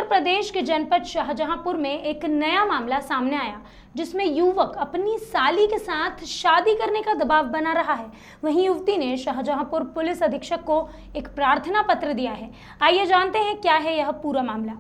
उत्तर प्रदेश के जनपद शाहजहांपुर में एक नया मामला सामने आया, जिसमें युवक अपनी साली के साथ शादी करने का दबाव बना रहा है। वहीं युवती ने शाहजहांपुर पुलिस अधीक्षक को एक प्रार्थना पत्र दिया है। आइए जानते हैं क्या है यह पूरा मामला।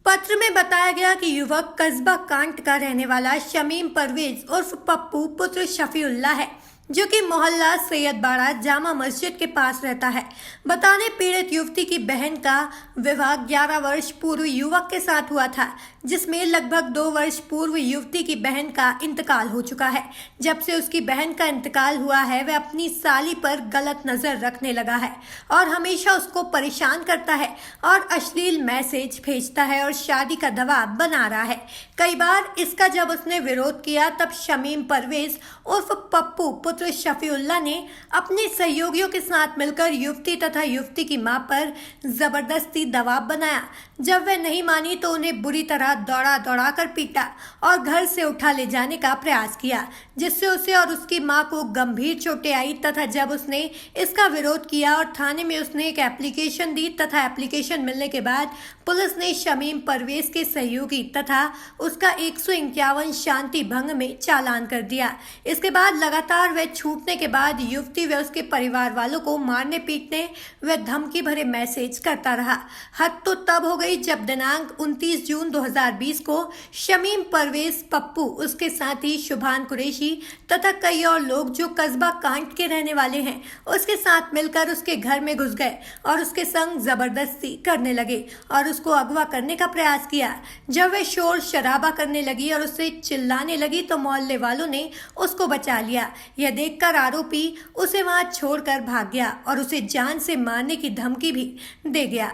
पत्र में बताया गया कि युवक कस्बा कांट का रहने वाला शमीम परवेज उर्फ पप्पू पुत्र शफीउल्लाह है, जो कि मोहल्ला सैयदबाड़ा जामा मस्जिद के पास रहता है। बताने पीड़ित युवती की बहन का विवाह 11 वर्ष पूर्व युवक के साथ हुआ था, जिसमें लगभग 2 वर्ष पूर्व युवती की बहन का इंतकाल हो चुका है। जब से उसकी बहन का इंतकाल हुआ है, वह अपनी साली पर गलत नजर रखने लगा है और हमेशा उसको परेशान करता है और अश्लील मैसेज भेजता है और शादी का दबाव बना रहा है। कई बार इसका जब उसने विरोध किया, तब शमीम परवेज उर्फ पप्पू पुत्र शफीउल्लाह ने अपने सहयोगियों के साथ मिलकर युवती तथा युवती की मां पर जबरदस्ती दबाव बनाया। जब वह नहीं मानी तो उन्हें बुरी तरह दौड़ा कर पीटा और घर से उठा ले जाने का प्रयास किया, जिससे उसे और उसकी मां को गंभीर चोटें आई। तथा जब उसने इसका विरोध किया और थाने में उसने एक एप्लीकेशन दी, तथा एप्लीकेशन मिलने के बाद पुलिस ने शमीम परवेज के सहयोगी तथा उसका 151 शांति भंग में चालान कर दिया। इसके बाद लगातार वह छूटने के बाद युवती व उसके परिवार वालों को मारने पीटने व धमकी भरे मैसेज करता रहा। हद तो तब हो गई जब दिनांक 29 जून 2020 को शमीम परवेज पप्पू, उसके साथी शुभान कुरैशी तथा कई और लोग जो कस्बा कांट के रहने वाले हैं, उसके साथ मिलकर उसके घर में घुस गए और उसके संग जबरदस्ती करने लगे और उसको अगवा करने का प्रयास किया। जब वह शोर शराबा करने लगी और उससे चिल्लाने लगी तो मोहल्ले वालों ने उसको बचा लिया। यह देखकर आरोपी उसे वहां छोड़कर भाग गया और उसे जान से मारने की धमकी भी दे गया।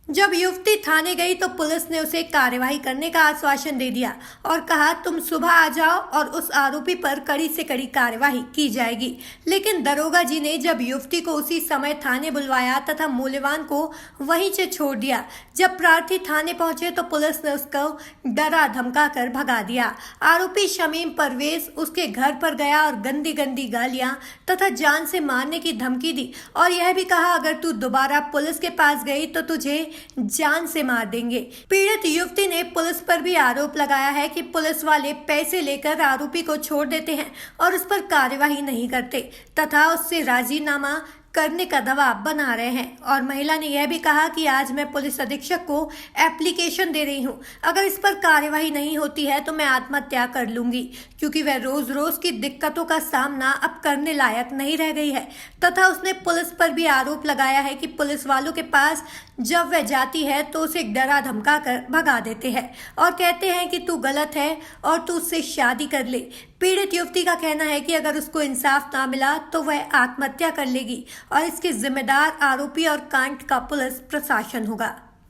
जब युवती थाने गई तो पुलिस ने उसे कार्यवाही करने का आश्वासन दे दिया और कहा, तुम सुबह आ जाओ और उस आरोपी पर कड़ी से कड़ी कार्यवाही की जाएगी। लेकिन दरोगा जी ने जब युवती को उसी समय थाने बुलवाया तथा मूल्यवान को वहीं से छोड़ दिया। जब प्रार्थी थाने पहुंचे तो पुलिस ने उसको डरा धमका कर भगा दिया। आरोपी शमीम परवेज उसके घर पर गया और गंदी गंदी गालियां तथा जान से मारने की धमकी दी और यह भी कहा, अगर तू दोबारा पुलिस के पास गई तो तुझे जान से मार देंगे। पीड़ित युवती ने पुलिस पर भी आरोप लगाया है कि पुलिस वाले पैसे लेकर आरोपी को छोड़ देते हैं और उस पर कार्यवाही नहीं करते तथा उससे राजीनामा करने का दबाव बना रहे हैं। और महिला ने यह भी कहा कि आज मैं पुलिस अधीक्षक को एप्लीकेशन दे रही हूं, अगर इस पर कार्यवाही नहीं होती है तो मैं आत्महत्या कर लूंगी, क्योंकि वह रोज रोज की दिक्कतों का सामना अब करने लायक नहीं रह गई है। तथा उसने पुलिस पर भी आरोप लगाया है कि पुलिस वालों के पास जब वह जाती है तो उसे डरा धमका कर भगा देते हैं और कहते हैं कि तू गलत है और तू उससे शादी कर ले। पीड़ित युवती का कहना है कि अगर उसको इंसाफ ना मिला तो वह आत्महत्या कर लेगी और इसके जिम्मेदार आरोपी और कांट का पुलिस प्रशासन होगा।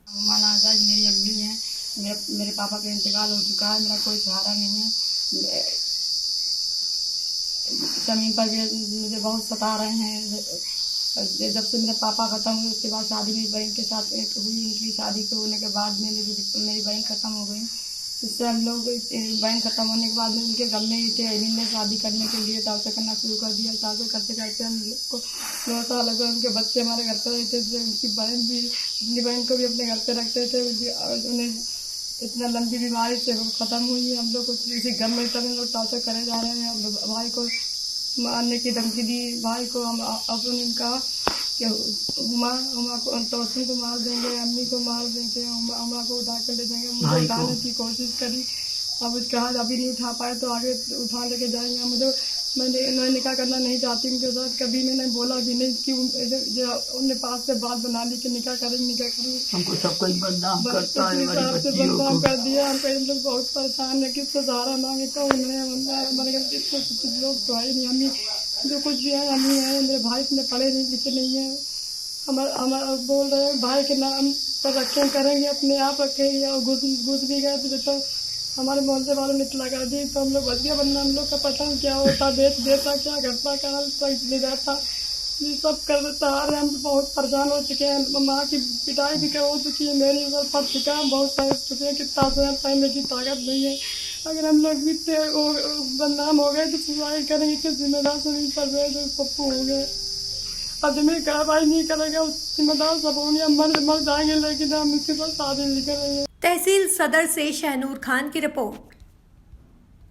मेरी अम्मी है, मेरे पापा का इंतकाल हो चुका है, मेरा कोई सहारा नहीं है। जमीन पर भी मुझे बहुत सता रहे हैं। जब से मेरे पापा खत्म हुए उसके बाद शादी मेरी बहन के साथ हुई। उनकी शादी के होने के बाद मेरी बहन खत्म हो गई। इससे हम लोग बहन खत्म होने के बाद में उनके घर में ही थे। इन्हीं ने शादी करने के लिए टार्चर करना शुरू कर दिया। टार्चर करते करते हम लोग को 9 साल हो गए। उनके बच्चे हमारे घर पर रहते थे। उनकी बहन भी, अपनी बहन को भी अपने घर पर रखते थे। उन्हें इतना लंबी बीमारी से ख़त्म हुई। हम लोग कुछ इसी घर में तब हम लोग टार्चर करे जा रहे हैं। हम भाई को मारने की धमकी दी। भाई को हम अपने कहा कि तोसन को मार देंगे, अम्मी को मार देंगे, अम्मा को उठा कर ले जाएंगे। मुझे उठाने की कोशिश करी, अब उसके हाथ अभी नहीं उठा पाए तो आगे उठा लेके जाएंगे। मैं निकाह करना नहीं चाहती उनके साथ। कभी मैंने बोला भी नहीं कि उनने पास से बात बना ली कि निकाह करेंगे। हमको सब कोई बदनाम करता है, बदनाम कर दिया। हम लोग बहुत परेशान है, किससे सहारा मांगे तो हमारे घर कुछ लोग तो है नहीं। अम्मी जो कुछ भी है अम्मी है, मेरे भाई इतने पढ़े नहीं लिखे नहीं है। हमारा बोल रहे हैं भाई के नाम पर रखें, करेंगे अपने आप रखेंगे। और घुस भी गए तो हमारे मोहल्ले वालों ने इतला कर दी तो हम लोग बच गए, वरना हम लोग का पता नहीं क्या होता, बेच देता, क्या करता, कहाँ तक ले जाता, ये सब कर देता। हम बहुत परेशान हो चुके हैं। माँ की पिटाई भी हो चुकी है, मेरी उम्र फट चुका है, बहुत सारे चुके हैं। कितना पहनने की ताकत नहीं है। अगर हम लोग भी बदनाम हो गए तो सुसाइड करेंगे, किस जिम्मेदार से पर पप्पू हो गए। आदमी कार्रवाई नहीं करेगा उस जिम्मेदार सब होंगे, हम मर जाएंगे लेकिन हम इसके पास शादी नहीं करेंगे। तहसील सदर से शहनूर खान की रिपोर्ट।